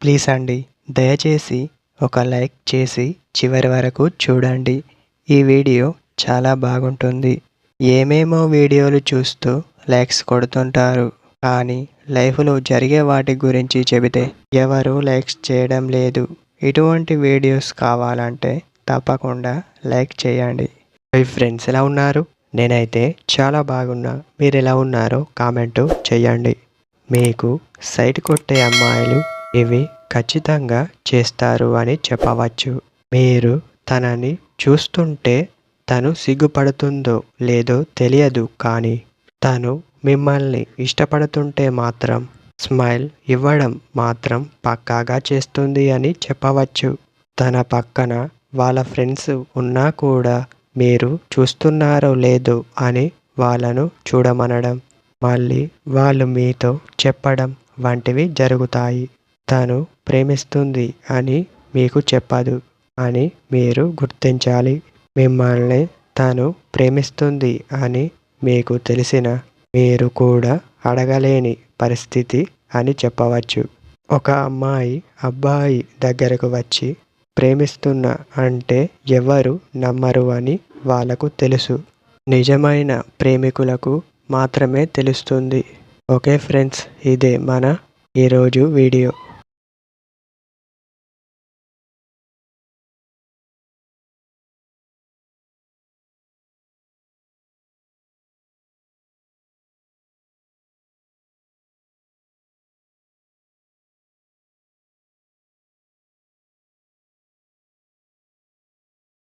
Please అండి, దయచేసి ఒక లైక్ చేసి చివరి వరకు చూడండి. ఈ వీడియో చాలా బాగుంటుంది. ఏమేమో వీడియోలు చూస్తూ లైక్స్ కొడుతుంటారు, కానీ లైఫ్లో జరిగే వాటి గురించి చెబితే ఎవరు లైక్స్ చేయడం లేదు. ఇటువంటి వీడియోస్ కావాలంటే తప్పకుండా లైక్ చేయండి. హై ఫ్రెండ్స్, ఎలా ఉన్నారు? నేనైతే చాలా బాగున్నా. మీరు ఎలా ఉన్నారో కామెంటు చేయండి. మీకు సైట్ కొట్టే అమ్మాయిలు ఇవి ఖచ్చితంగా చేస్తారు అని చెప్పవచ్చు. మీరు తనని చూస్తుంటే తను సిగ్గుపడుతుందో లేదో తెలియదు, కానీ తను మిమ్మల్ని ఇష్టపడుతుంటే మాత్రం స్మైల్ ఇవ్వడం మాత్రం పక్కాగా చేస్తుంది అని చెప్పవచ్చు. తన పక్కన వాళ్ళ ఫ్రెండ్స్ ఉన్నా కూడా మీరు చూస్తున్నారో లేదో అని వాళ్ళను చూడమనడం, మళ్ళీ వాళ్ళు మీతో చెప్పడం వంటివి జరుగుతాయి. తను ప్రేమిస్తుంది అని మీకు చెప్పదు అని మీరు గుర్తించాలి. మిమ్మల్ని తను ప్రేమిస్తుంది అని మీకు తెలిసిన మీరు కూడా అడగలేని పరిస్థితి అని చెప్పవచ్చు. ఒక అమ్మాయి అబ్బాయి దగ్గరకు వచ్చి ప్రేమిస్తున్నా అంటే ఎవరు నమ్మరు అని వాళ్ళకు తెలుసు. నిజమైన ప్రేమికులకు మాత్రమే తెలుస్తుంది. ఓకే ఫ్రెండ్స్, ఇదే మన ఈరోజు వీడియో.